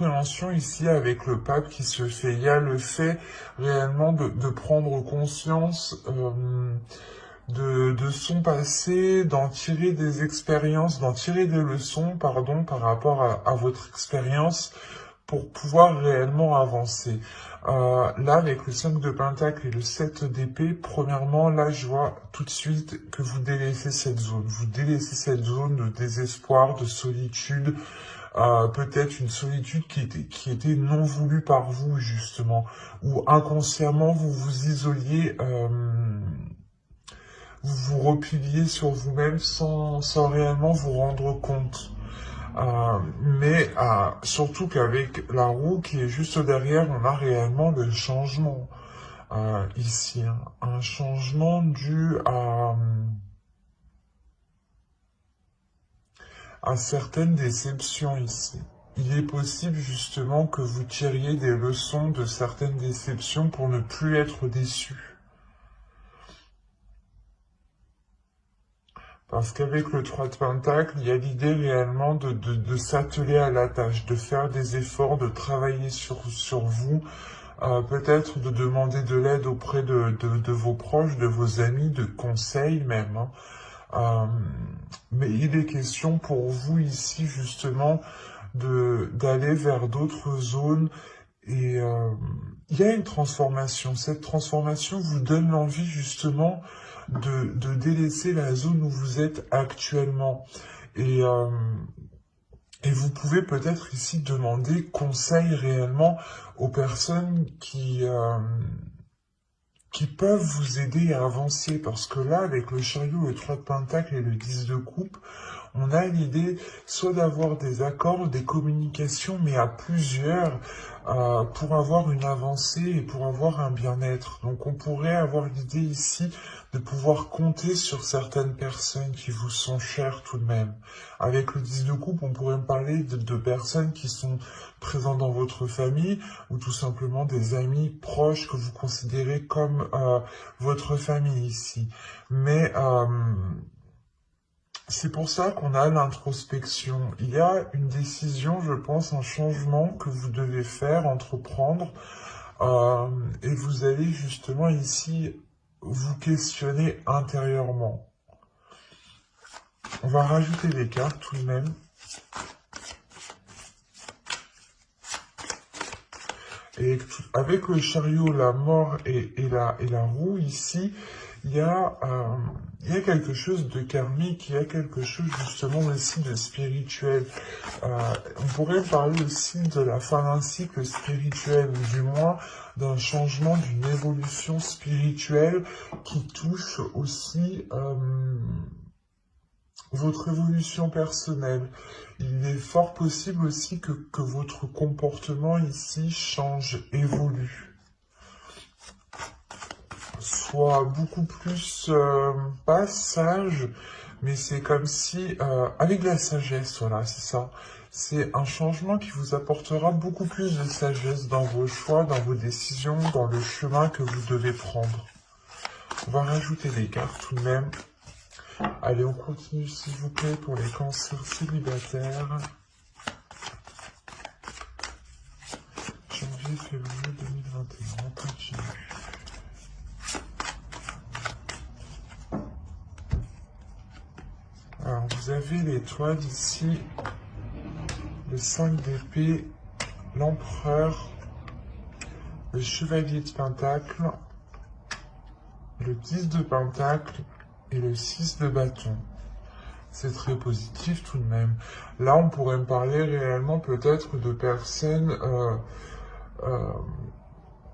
compréhension ici avec le pape qui se fait. Il y a le fait réellement de prendre conscience de son passé, d'en tirer des expériences, d'en tirer des leçons, pardon, par rapport à votre expérience pour pouvoir réellement avancer. Là, avec le 5 de Pentacle et le 7 d'épée, premièrement, là, je vois tout de suite que vous délaissez cette zone. Vous délaissez cette zone de désespoir, de solitude, peut-être une solitude qui était non voulue par vous, justement, ou inconsciemment, vous vous isoliez, vous vous repliez sur vous-même sans réellement vous rendre compte. Mais surtout qu'avec la roue qui est juste derrière, on a réellement le changement ici. Hein. Un changement dû à certaines déceptions ici. Il est possible justement que vous tiriez des leçons de certaines déceptions pour ne plus être déçu. Parce qu'avec le 3 de Pentacle, il y a l'idée réellement de s'atteler à la tâche, de faire des efforts, de travailler sur vous, peut-être de demander de l'aide auprès de vos proches, de vos amis, de conseils même. Hein. Mais il est question pour vous ici justement d'aller vers d'autres zones et il y a une transformation. Cette transformation vous donne l'envie justement de délaisser la zone où vous êtes actuellement. Et vous pouvez peut-être ici demander conseil réellement aux personnes qui peuvent vous aider à avancer. Parce que là, avec le chariot, le 3 de Pentacle et le 10 de coupe, on a l'idée soit d'avoir des accords, des communications, mais à plusieurs, pour avoir une avancée et pour avoir un bien-être. Donc on pourrait avoir l'idée ici de pouvoir compter sur certaines personnes qui vous sont chères tout de même. Avec le 10 de coupe, on pourrait me parler de personnes qui sont présentes dans votre famille ou tout simplement des amis proches que vous considérez comme votre famille ici. Mais c'est pour ça qu'on a l'introspection. Il y a une décision, je pense, un changement que vous devez faire, entreprendre, et vous allez justement ici vous questionner intérieurement. On va rajouter des cartes tout de même. Et avec le chariot, la mort et la roue ici, il y a quelque chose de karmique, il y a quelque chose justement aussi de spirituel. On pourrait parler aussi de la fin d'un cycle spirituel, ou du moins d'un changement, d'une évolution spirituelle qui touche aussi votre évolution personnelle. Il est fort possible aussi que votre comportement ici change, évolue. Soit beaucoup plus, pas sage, mais c'est comme si, avec de la sagesse, voilà, c'est ça. C'est un changement qui vous apportera beaucoup plus de sagesse dans vos choix, dans vos décisions, dans le chemin que vous devez prendre. On va rajouter des cartes tout de même. Allez, on continue s'il vous plaît pour les cancers célibataires. Janvier, février 2021, on continue. Alors, vous avez l'étoile ici, le 5 d'épée, l'empereur, le chevalier de pentacle, le 10 de pentacle et le 6 de bâton. C'est très positif tout de même. Là, on pourrait me parler réellement peut-être de personnes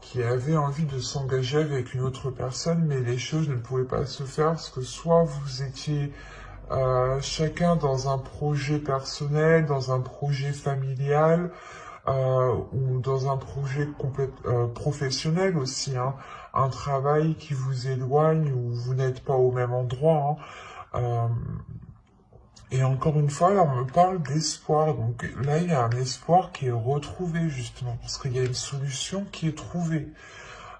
qui avaient envie de s'engager avec une autre personne, mais les choses ne pouvaient pas se faire parce que soit vous étiez chacun dans un projet personnel, dans un projet familial, ou dans un projet professionnel aussi, hein, un travail qui vous éloigne ou vous n'êtes pas au même endroit. Hein, et encore une fois, là, on me parle d'espoir. Donc là, il y a un espoir qui est retrouvé, justement, parce qu'il y a une solution qui est trouvée.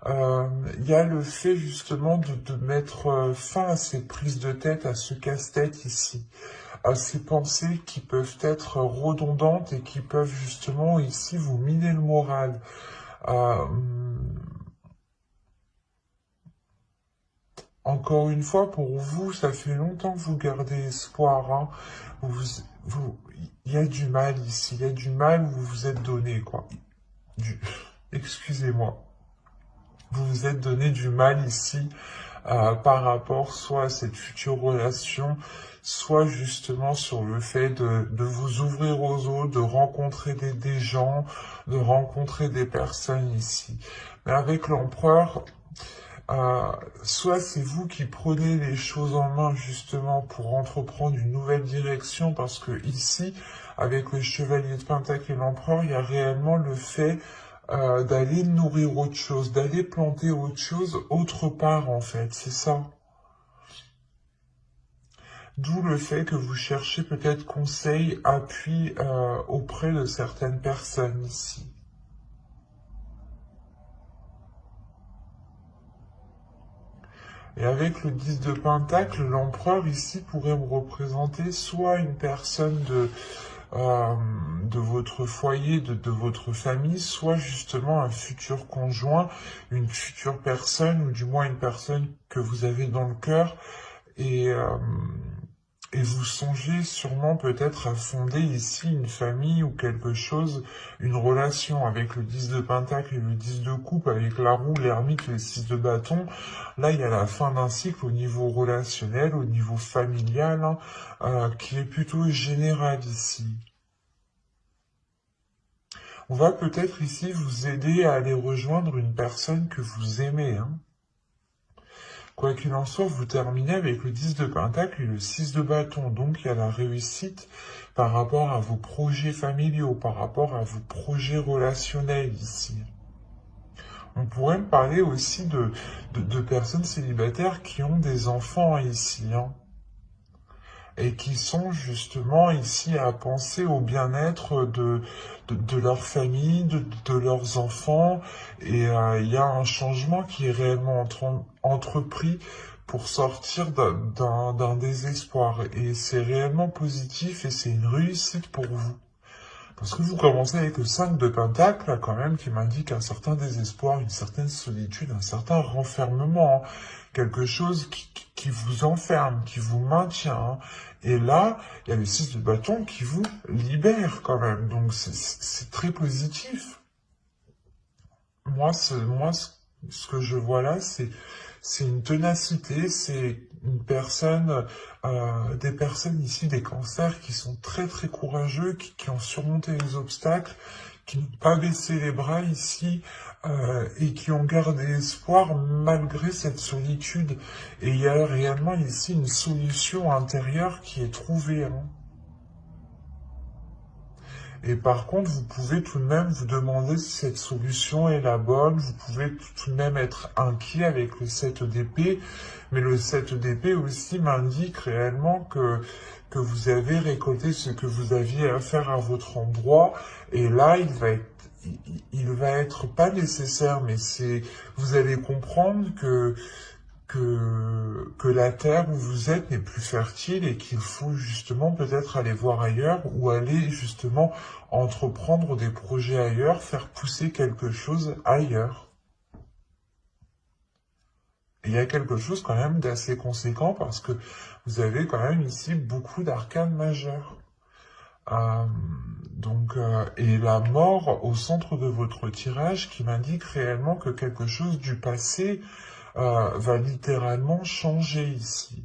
Il y a le fait justement de mettre fin à ces prises de tête, à ce casse-tête ici, à ces pensées qui peuvent être redondantes et qui peuvent justement ici vous miner le moral. Encore une fois, pour vous, ça fait longtemps que vous gardez espoir. Hein. Il y a du mal ici, il y a du mal où vous vous êtes donné, quoi. Excusez-moi. Vous vous êtes donné du mal ici par rapport soit à cette future relation, soit justement sur le fait de vous ouvrir aux autres, de rencontrer des gens, de rencontrer des personnes ici. Mais avec l'empereur, soit c'est vous qui prenez les choses en main justement pour entreprendre une nouvelle direction, parce que ici, avec le chevalier de Pentacle et l'empereur, il y a réellement le fait d'aller nourrir autre chose, d'aller planter autre chose autre part en fait, c'est ça. D'où le fait que vous cherchez peut-être conseil, appui auprès de certaines personnes ici. Et avec le 10 de Pentacle, l'empereur ici pourrait me représenter soit une personne de votre foyer, de votre famille, soit justement un futur conjoint, une future personne, ou du moins une personne que vous avez dans le cœur, et vous songez sûrement peut-être à fonder ici une famille ou quelque chose, une relation avec le 10 de Pentacle et le 10 de Coupe, avec la roue, l'ermite, le 6 de bâton. Là, il y a la fin d'un cycle au niveau relationnel, au niveau familial, hein, qui est plutôt général ici. On va peut-être ici vous aider à aller rejoindre une personne que vous aimez, hein. Quoi qu'il en soit, vous terminez avec le 10 de Pentacle et le 6 de bâton. Donc, il y a la réussite par rapport à vos projets familiaux, par rapport à vos projets relationnels ici. On pourrait me parler aussi de personnes célibataires qui ont des enfants ici, hein, et qui sont justement ici à penser au bien-être de leur famille, de leurs enfants, et il y a un changement qui est réellement entrepris pour sortir d'un désespoir, et c'est réellement positif et c'est une réussite pour vous. Parce que vous commencez avec le 5 de Pentacle, là, quand même, qui m'indique un certain désespoir, une certaine solitude, un certain renfermement, hein. Quelque chose qui vous enferme, qui vous maintient, hein. Et là, il y a le 6 de bâton qui vous libère quand même. Donc c'est très positif. Moi, ce que je vois là, c'est une ténacité, c'est une personne, des personnes ici, des cancers qui sont très très courageux, qui ont surmonté les obstacles, qui n'ont pas baissé les bras ici, et qui ont gardé espoir malgré cette solitude. Et il y a réellement ici une solution intérieure qui est trouvée, hein. Et par contre, vous pouvez tout de même vous demander si cette solution est la bonne. Vous pouvez tout de même être inquiet avec le 7 d'épée. Mais le 7 d'épée aussi m'indique réellement que vous avez récolté ce que vous aviez à faire à votre endroit. Et là, il va être pas nécessaire, mais vous allez comprendre que la terre où vous êtes n'est plus fertile et qu'il faut justement peut-être aller voir ailleurs ou aller justement entreprendre des projets ailleurs, faire pousser quelque chose ailleurs. Et il y a quelque chose quand même d'assez conséquent parce que vous avez quand même ici beaucoup d'arcanes majeures. Et la mort au centre de votre tirage qui m'indique réellement que quelque chose du passé va littéralement changer ici.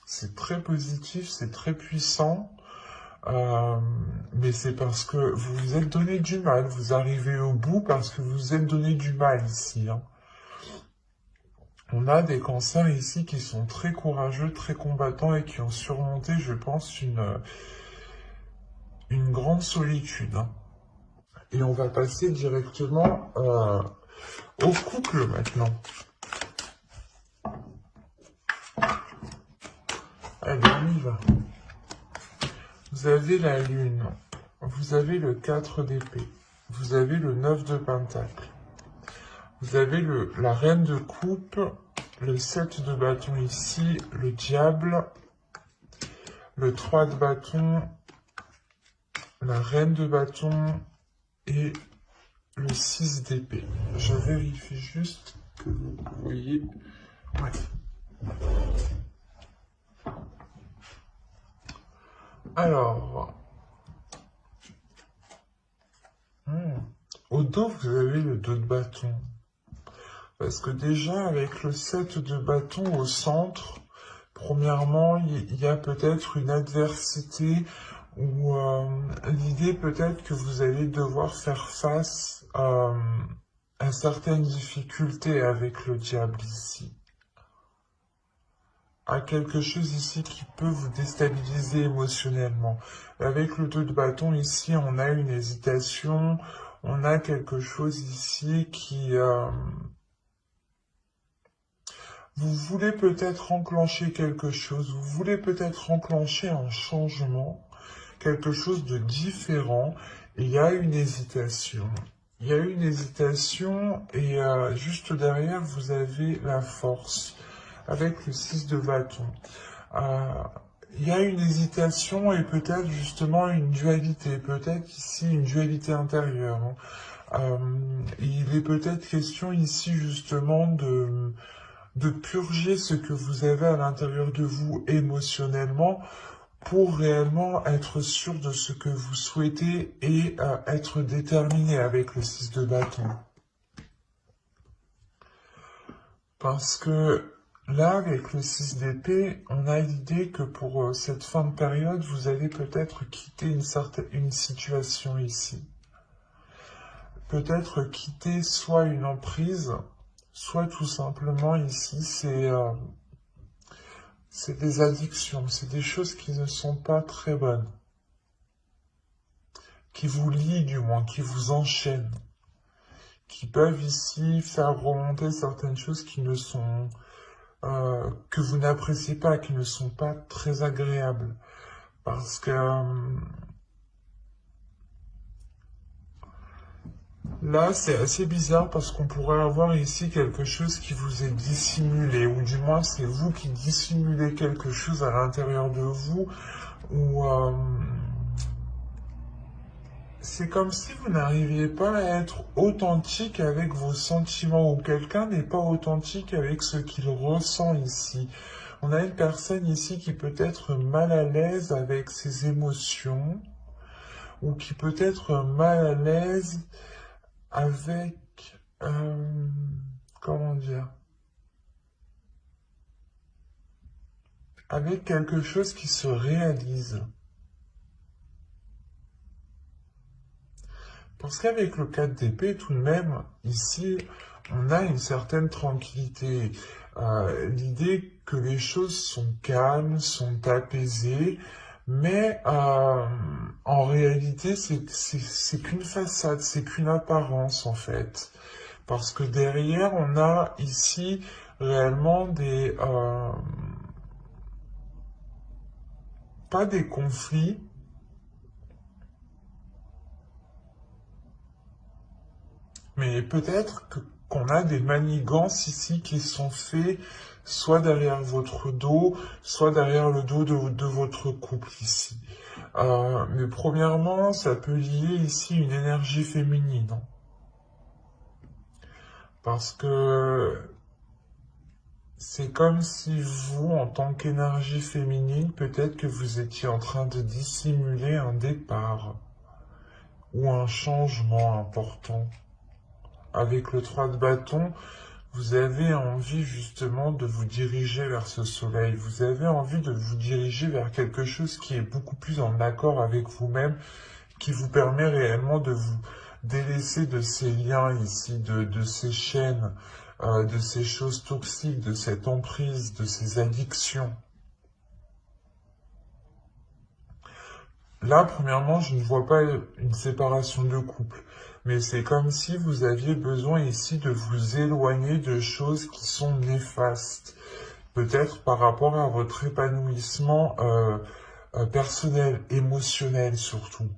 C'est très positif, c'est très puissant, mais c'est parce que vous vous êtes donné du mal, vous arrivez au bout parce que vous vous êtes donné du mal ici, hein. On a des cancers ici qui sont très courageux, très combattants et qui ont surmonté, je pense, une grande solitude, hein. Et on va passer directement au couple maintenant. Allez, on y va. Vous avez la lune. vous avez le 4 d'épée, vous avez le 9 de pentacle, vous avez la reine de coupe, le 7 de bâton ici, le diable, le 3 de bâton, la reine de bâton et le 6 d'épée. Je vérifie juste que vous voyez. Ouais. Alors, au dos, vous avez le 2 de bâton. Parce que déjà, avec le 7 de bâton au centre, premièrement, il y a peut-être une adversité ou l'idée peut-être que vous allez devoir faire face à certaines difficultés avec le diable ici. À quelque chose ici qui peut vous déstabiliser émotionnellement. Avec le 2 de bâton ici, on a une hésitation, on a quelque chose ici qui... vous voulez peut-être enclencher quelque chose, vous voulez peut-être enclencher un changement, quelque chose de différent, et il y a une hésitation. Il y a une hésitation, et juste derrière, vous avez la force, avec le 6 de bâton. Il y a une hésitation et peut-être justement une dualité, peut-être ici une dualité intérieure. Il est peut-être question ici justement de purger ce que vous avez à l'intérieur de vous émotionnellement pour réellement être sûr de ce que vous souhaitez et être déterminé avec le 6 de bâton. Parce que là, avec le 6 d'épée, on a l'idée que pour cette fin de période, vous allez peut-être quitter une situation ici. Peut-être quitter soit une emprise, soit tout simplement ici, c'est des addictions, c'est des choses qui ne sont pas très bonnes. Qui vous lient du moins, qui vous enchaînent. Qui peuvent ici faire remonter certaines choses qui ne sont... que vous n'appréciez pas, qui ne sont pas très agréables. Parce que là, c'est assez bizarre parce qu'on pourrait avoir ici quelque chose qui vous est dissimulé, ou du moins c'est vous qui dissimulez quelque chose à l'intérieur de vous, ou c'est comme si vous n'arriviez pas à être authentique avec vos sentiments, ou quelqu'un n'est pas authentique avec ce qu'il ressent ici. On a une personne ici qui peut être mal à l'aise avec ses émotions, ou qui peut être mal à l'aise avec, comment dire, avec quelque chose qui se réalise. Parce qu'avec le 4 d'épée, tout de même, ici, on a une certaine tranquillité. L'idée que les choses sont calmes, sont apaisées, mais en réalité, c'est qu'une façade, c'est qu'une apparence, en fait. Parce que derrière, on a ici réellement des... pas des conflits, mais peut-être qu'on a des manigances ici qui sont faits soit derrière votre dos, soit derrière le dos de votre couple ici. Mais premièrement, ça peut lier ici une énergie féminine. Parce que c'est comme si vous, en tant qu'énergie féminine, peut-être que vous étiez en train de dissimuler un départ ou un changement important. Avec le 3 de bâton, vous avez envie justement de vous diriger vers ce soleil. Vous avez envie de vous diriger vers quelque chose qui est beaucoup plus en accord avec vous-même, qui vous permet réellement de vous délaisser de ces liens ici, de ces chaînes, de ces choses toxiques, de cette emprise, de ces addictions. Là, premièrement, je ne vois pas une séparation de couple. Mais c'est comme si vous aviez besoin ici de vous éloigner de choses qui sont néfastes. Peut-être par rapport à votre épanouissement personnel, émotionnel surtout.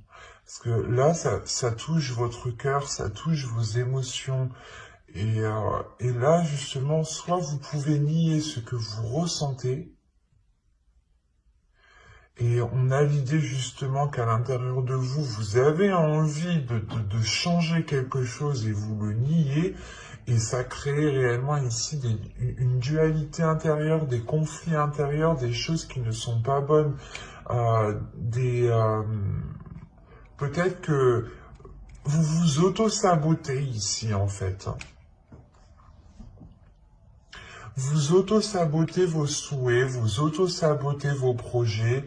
Parce que là, ça touche votre cœur, ça touche vos émotions. Et là, justement, soit vous pouvez nier ce que vous ressentez, et on a l'idée justement qu'à l'intérieur de vous, vous avez envie de changer quelque chose et vous le niez, et ça crée réellement ici une dualité intérieure, des conflits intérieurs, des choses qui ne sont pas bonnes, peut-être que vous vous auto-sabotez ici en fait. Vous auto-sabotez vos souhaits, vous auto-sabotez vos projets.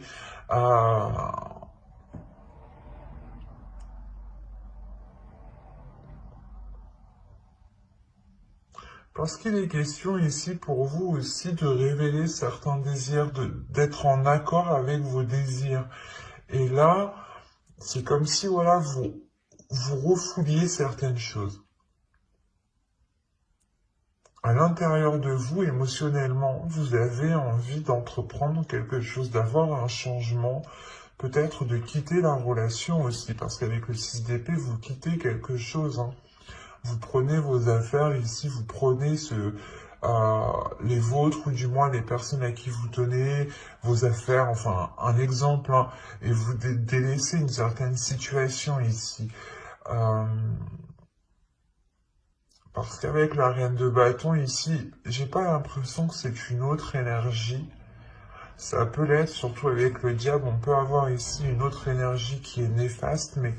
Parce qu'il est question ici pour vous aussi de révéler certains désirs, d'être en accord avec vos désirs. Et là, c'est comme si voilà, vous refouliez certaines choses. À l'intérieur de vous, émotionnellement, vous avez envie d'entreprendre quelque chose, d'avoir un changement, peut-être de quitter la relation aussi, parce qu'avec le 6 d'épée, vous quittez quelque chose. Hein. Vous prenez vos affaires ici, vous prenez les vôtres, ou du moins les personnes à qui vous tenez, vos affaires, enfin un exemple, hein, et vous délaissez une certaine situation ici. Parce qu'avec la reine de bâton ici, j'ai pas l'impression que c'est une autre énergie. Ça peut l'être, surtout avec le diable, on peut avoir ici une autre énergie qui est néfaste, mais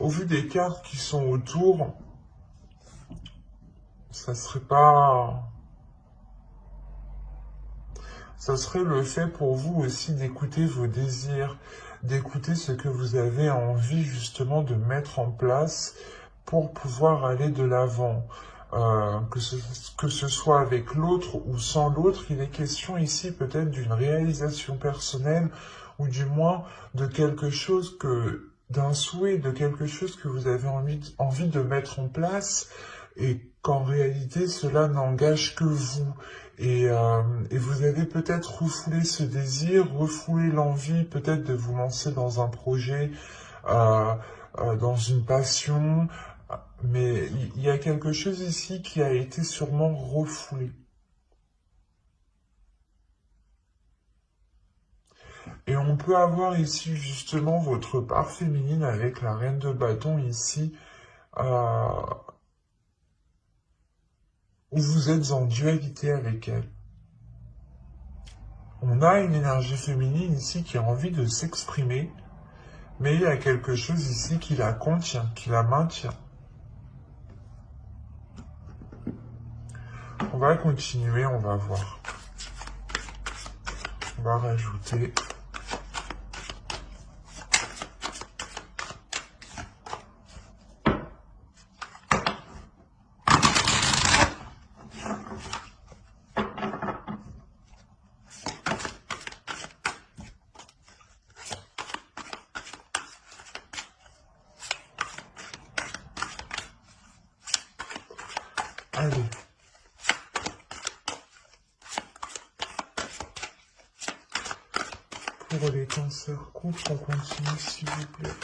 au vu des cartes qui sont autour, ça serait pas... Ça serait le fait pour vous aussi d'écouter vos désirs, d'écouter ce que vous avez envie justement de mettre en place pour pouvoir aller de l'avant. Que ce soit avec l'autre ou sans l'autre, il est question ici peut-être d'une réalisation personnelle ou du moins de quelque chose d'un souhait, de quelque chose que vous avez envie de mettre en place et qu'en réalité cela n'engage que vous. Et vous avez peut-être refoulé ce désir, refoulé l'envie peut-être de vous lancer dans un projet, dans une passion, mais il y a quelque chose ici qui a été sûrement refoulé. Et on peut avoir ici justement votre part féminine avec la reine de bâton ici, où vous êtes en dualité avec elle. On a une énergie féminine ici qui a envie de s'exprimer, mais il y a quelque chose ici qui la contient, qui la maintient. On va continuer, on va voir. On va rajouter. Allez. Pour les cancers couples, on continue s'il vous plaît.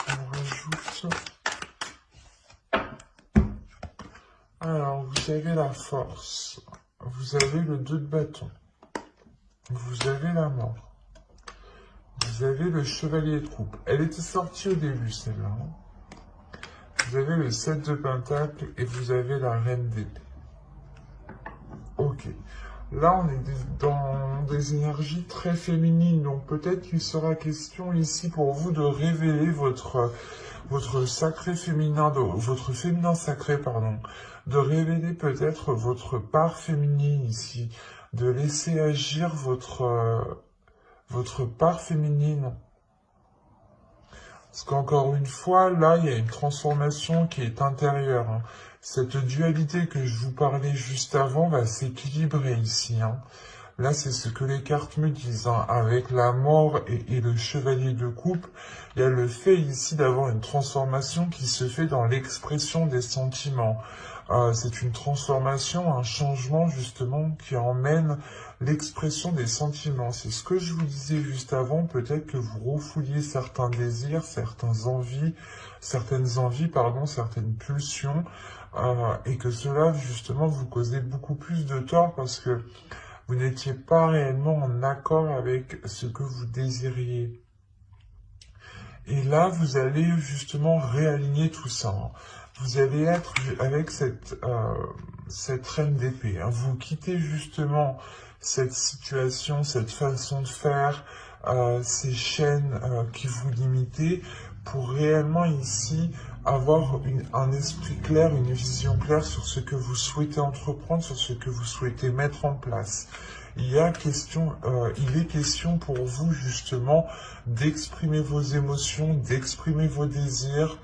On rajoute. Alors, vous avez la force. Vous avez le 2 de bâton. Vous avez la mort. Vous avez le chevalier de coupe. Elle était sortie au début, celle-là. Hein. Vous avez le 7 de pentacle et vous avez la reine d'épée. Ok. Là, on est dans des énergies très féminines, donc peut-être qu'il sera question ici pour vous de révéler votre sacré féminin, votre féminin sacré, pardon, de révéler peut-être votre part féminine ici, de laisser agir votre part féminine. Parce qu'encore une fois, là, il y a une transformation qui est intérieure. Hein. Cette dualité que je vous parlais juste avant va s'équilibrer ici. Hein. Là, c'est ce que les cartes me disent. Hein. Avec la mort et le chevalier de coupe, il y a le fait ici d'avoir une transformation qui se fait dans l'expression des sentiments. C'est une transformation, un changement justement qui emmène l'expression des sentiments. C'est ce que je vous disais juste avant, peut-être que vous refouliez certains désirs, certaines envies, pardon, certaines pulsions, et que cela justement vous causait beaucoup plus de tort parce que vous n'étiez pas réellement en accord avec ce que vous désiriez. Et là, vous allez justement réaligner tout ça, hein. Vous allez être avec cette reine d'épée, hein. Vous quittez justement cette situation, cette façon de faire, ces chaînes qui vous limitaient, pour réellement ici avoir un esprit clair, une vision claire sur ce que vous souhaitez entreprendre, sur ce que vous souhaitez mettre en place. Il est question pour vous justement d'exprimer vos émotions, d'exprimer vos désirs.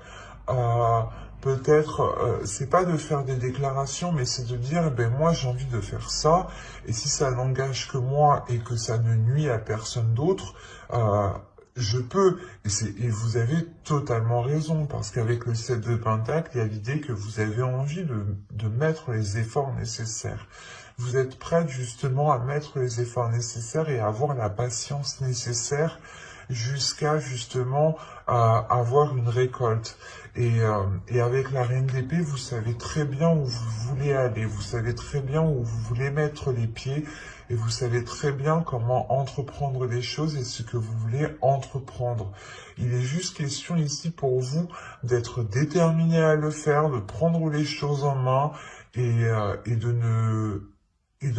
Peut-être, c'est pas de faire des déclarations, mais c'est de dire, ben moi j'ai envie de faire ça, et si ça n'engage que moi et que ça ne nuit à personne d'autre, je peux. Et vous avez totalement raison, parce qu'avec le 7 de Pentacle, il y a l'idée que vous avez envie de mettre les efforts nécessaires. Vous êtes prête justement à mettre les efforts nécessaires et à avoir la patience nécessaire jusqu'à justement avoir une récolte. Et avec la reine d'épée, vous savez très bien où vous voulez aller, vous savez très bien où vous voulez mettre les pieds, et vous savez très bien comment entreprendre les choses et ce que vous voulez entreprendre. Il est juste question ici pour vous d'être déterminé à le faire, de prendre les choses en main et de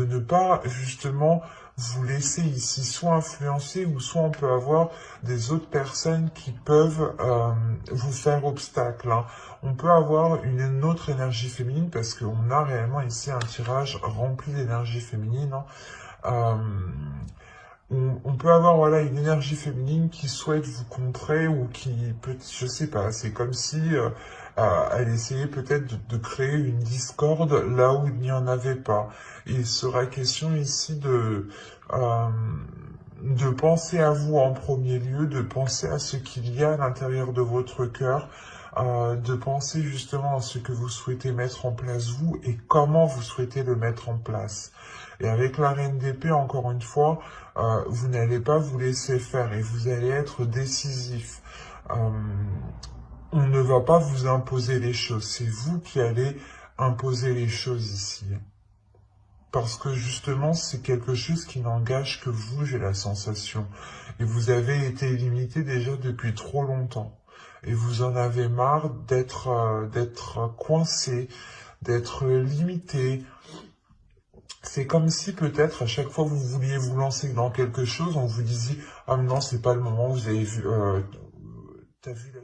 ne pas justement vous laisser ici soit influencer ou soit on peut avoir des autres personnes qui peuvent vous faire obstacle, hein. On peut avoir une autre énergie féminine parce qu'on a réellement ici un tirage rempli d'énergie féminine, hein. On peut avoir voilà une énergie féminine qui souhaite vous contrer ou qui peut, je sais pas, c'est comme si elle essayait peut-être de créer une discorde là où il n'y en avait pas. Il sera question ici de penser à vous en premier lieu, de penser à ce qu'il y a à l'intérieur de votre cœur, de penser justement à ce que vous souhaitez mettre en place vous et comment vous souhaitez le mettre en place. Et avec la reine d'épée, encore une fois, vous n'allez pas vous laisser faire et vous allez être décisif. On ne va pas vous imposer les choses, c'est vous qui allez imposer les choses ici. Parce que justement, c'est quelque chose qui n'engage que vous, j'ai la sensation. Et vous avez été limité déjà depuis trop longtemps. Et vous en avez marre d'être coincé, d'être limité. C'est comme si peut-être à chaque fois vous vouliez vous lancer dans quelque chose, on vous disait « Ah mais non, c'est pas le moment, vous avez vu, t'as vu la... »